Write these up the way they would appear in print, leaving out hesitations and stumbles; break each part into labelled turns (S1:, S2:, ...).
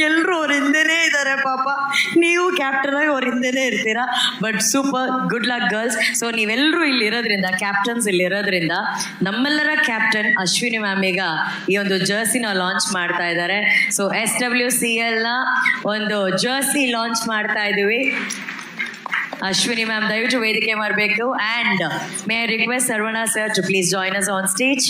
S1: ಎಲ್ಲರೂ ಅವ್ರ ಹಿಂದೆನೇ ಇದ್ದಾರೆ ಪಾಪ. ನೀವು ಕ್ಯಾಪ್ಟನ್ ಆಗಿ ಅವ್ರ ಹಿಂದೆನೇ ಇರ್ತೀರಾ. But super, good luck girls. So ನೀವೆಲ್ಲರೂ ಇಲ್ಲಿ ಇರೋದ್ರಿಂದ, ಕ್ಯಾಪ್ಟನ್ಸ್ ಇಲ್ಲಿ ಇರೋದ್ರಿಂದ, ನಮ್ಮೆಲ್ಲರ ಕ್ಯಾಪ್ಟನ್ ಅಶ್ವಿನಿ ಮ್ಯಾಮ್ ಈಗ ಈ ಒಂದು ಜರ್ಸಿನ ಲಾಂಚ್ ಮಾಡ್ತಾ ಇದ್ದಾರೆ. ಸೊ SWCL ನ ಒಂದು ಜರ್ಸಿ ಲಾಂಚ್ ಮಾಡ್ತಾ ಇದೀವಿ. ಅಶ್ವಿನಿ ಮ್ಯಾಮ್ ದಯವಿಟ್ಟು ವೇದಿಕೆ ಮಾಡಬೇಕು. And may I request Saravana sir to please join us on stage.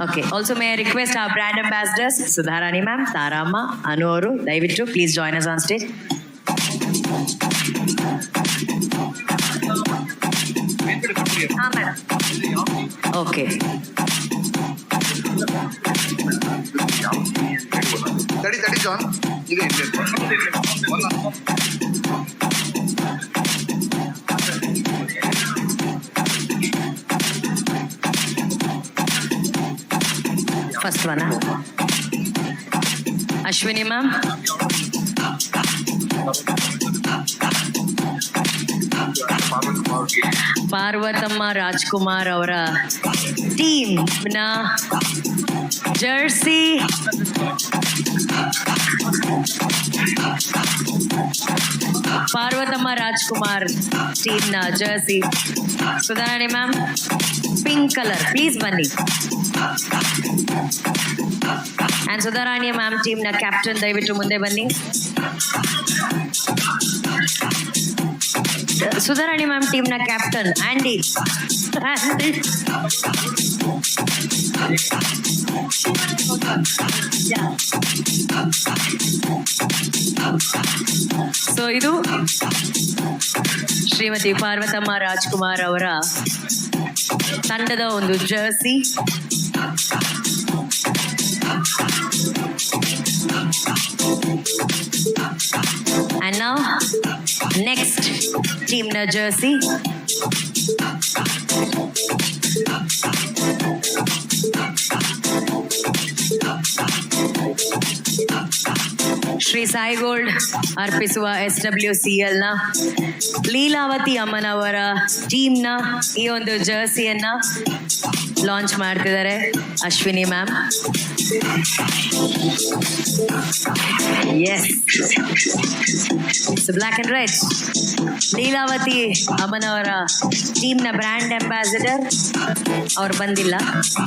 S1: Okay, also may I request our brand ambassadors Sudharani ma'am, Taramma, Anu ಅವರು ದಯವಿಟ್ಟು please join us on stage. ಹಾಂ ಮೇಡಮ್. ಓಕೆ,
S2: ತಡಿ ಜಾನ್, ಇದೆ
S1: first one Ashwini ma'am. Parvathamma Rajkumar ಅವರ ಟೀಮ್ನ ಜರ್ಸಿ ಪಾರ್ವತಮ್ಮ ರಾಜ್ಕುಮಾರ್ ಟೀಮ್ನ jersey. Sudharani ma'am pink colour, please ಬನ್ನಿ. ಆ್ಯಂಡ್ ಸುಧಾರಾಣಿ ಮ್ಯಾಮ್ ಟೀಮ್ನ ಕ್ಯಾಪ್ಟನ್ ದಯವಿಟ್ಟು ಮುಂದೆ ಬನ್ನಿ. ಸುಧಾರಾಣಿ ಮ್ಯಾಮ್ ಟೀಮ್ನ ಕ್ಯಾಪ್ಟನ್ ಆಂಡಿ. ಸೊ ಇದು ಶ್ರೀಮತಿ ಪಾರ್ವತಮ್ಮ ರಾಜ್ಕುಮಾರ್ ಅವರ ತಂಡದ ಒಂದು Jersey. And now next team na jersey. Shri Sai gold ಅರ್ಪಿಸುವ SWCL ನ ಲೀಲಾವತಿ ಅಮ್ಮನವರ ಟೀಮ್ನ ಈ ಒಂದು ಜರ್ಸಿಯನ್ನ ಲಾಂಚ್ ಮಾಡ್ತಿದ್ದಾರೆ Ashwini ma'am. Yes, black and red. Leelavathi ಅಮ್ಮನವರ ಟೀಮ್ನ ಬ್ರ್ಯಾಂಡ್ ಅಂಬಾಸಿಡರ್ ಅವ್ರು ಬಂದಿಲ್ಲ,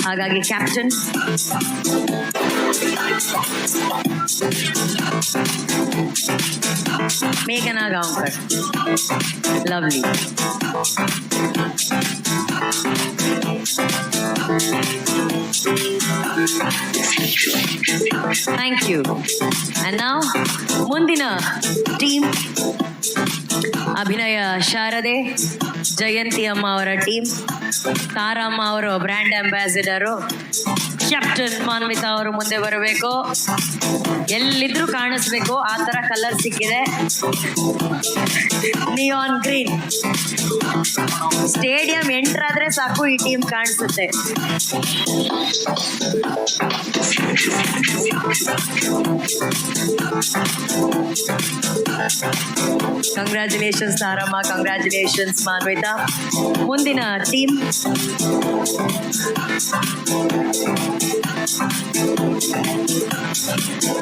S1: ಹಾಗಾಗಿ ಕ್ಯಾಪ್ಟನ್ ಮೇಘನಾ Gaonkar. Lovely. Thank you. And ನಾವು ಮುಂದಿನ ಟೀಮ್ ಅಭಿನಯ ಶಾರದೆ, ಜಯಂತಿ ಅಮ್ಮ ಅವರ ಟೀಮ್, ತಾರಮ್ಮ ಅವರು ಬ್ರ್ಯಾಂಡ್ ಅಂಬಾಸಿಡರು, ಕ್ಯಾಪ್ಟನ್ ಮಾನ್ವಿತಾ ಅವರು ಮುಂದೆ ಬರಬೇಕು. ಎಲ್ಲಿದ್ರೂ ಕಾಣಿಸ್ಬೇಕು, ಆ ಥರ ಕಲರ್ ಸಿಕ್ಕಿದೆ. Neon green. ಸ್ಟೇಡಿಯಂ ಎಂಟರ್ ಆದ್ರೆ ಸಾಕು, ಈ ಟೀಮ್ ಕಾಣಿಸುತ್ತೆ. ಕಂಗ್ರ್ಯಾಚುಲೇಷನ್ಸ್ ತಾರಮ್ಮ, ಕಂಗ್ರ್ಯಾಚುಲೇಷನ್ಸ್ ಮಾನ್ವಿತಾ. ಮುಂದಿನ ಟೀಮ್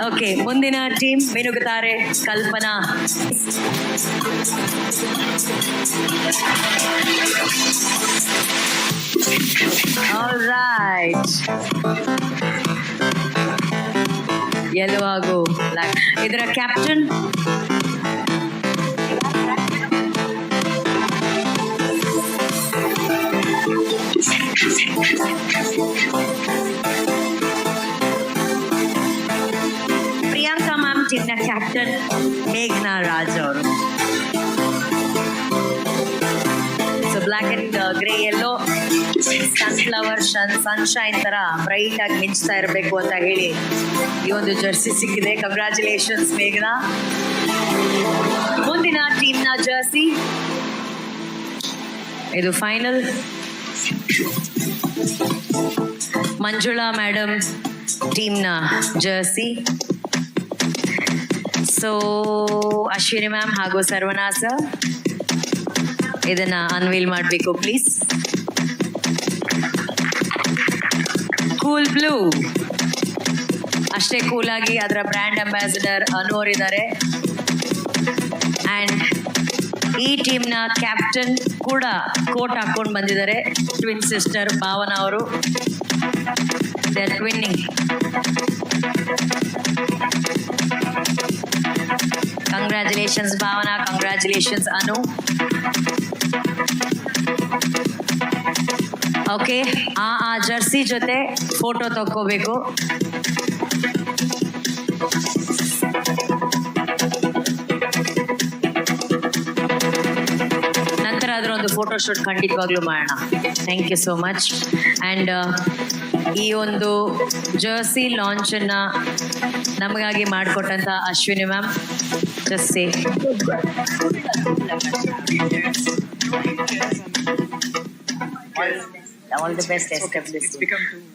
S1: ಓಕೆ, ಮುಂದಿನ ಟೀಮ್ ಮಿನುಗುತ್ತಾರೆ ಕಲ್ಪನಾ. ಆಲ್ ರೈಟ್, ಯೆಲ್ಲೋ ಹಾಗೂ ಬ್ಲ್ಯಾಕ್. ಇದರ ಕ್ಯಾಪ್ಟನ್ ಪ್ರಿಯಾಂಕಾ ಮ್ಯಾಮ್ ಟೀಮ್ನ ಕ್ಯಾಪ್ಟನ್ ಮೇಘನಾ ರಾಜ್ ಅವರು. So black and grey yellow, sunflower sunshine ತರ ಬ್ರೈಟ್ ಆಗಿ ಮಿಂಚ್ತಾ ಇರಬೇಕು ಅಂತ ಹೇಳಿ ಈ ಒಂದು ಜರ್ಸಿ ಸಿಕ್ಕಿದೆ. ಕಂಗ್ರ್ಯಾಚುಲೇಷನ್ಸ್ ಮೇಘನಾ. ಮುಂದಿನ ಟೀಮ್ನ ಜರ್ಸಿ ಇದು ಫೈನಲ್. ಮಂಜುಳಾ ಮೇಡಮ್ ಟೀಮ್ನ ಜರ್ಸಿ. ಸೊ ಅಶ್ವಿನಿ ಮ್ಯಾಮ್ ಹಾಗೂ ಸರ್ವನಾ ಸರ್ ಇದನ್ನ ಅನ್ವೀಲ್ ಮಾಡಬೇಕು ಪ್ಲೀಸ್. Cool blue. ಅಷ್ಟೇ ಕೂಲ್ ಆಗಿ ಅದರ ಬ್ರ್ಯಾಂಡ್ ಅಂಬಾಸಿಡರ್ ಅನು ಅವರಿದ್ದಾರೆ. ಅಂಡ್ ಈ ಟೀಮ್ನ ಕ್ಯಾಪ್ಟನ್ ಕೂಡ ಕೋಟ್ ಹಾಕೊಂಡು ಬಂದಿದ್ದಾರೆ. ಟ್ವಿನ್ ಸಿಸ್ಟರ್ ಭಾವನಾ ಅವರು. They are twinning. Congratulations Bhavana, congratulations Anu. Okay, ಆ ಜರ್ಸಿ ಜೊತೆ ಫೋಟೋ ತಕ್ಕೋಬೇಕು. ನಂತರ ಅದರ ಒಂದು ಫೋಟೋ ಶೂಟ್ ಖಂಡಿತವಾಗ್ಲೂ ಮಾಡೋಣ. Thank you so much. And ಈ ಒಂದು ಜರ್ಸಿ ಲಾಂಚನ್ನು ನಮಗಾಗಿ ಮಾಡಿಕೊಟ್ಟಂಥ Ashwini ma'am, just say all the best.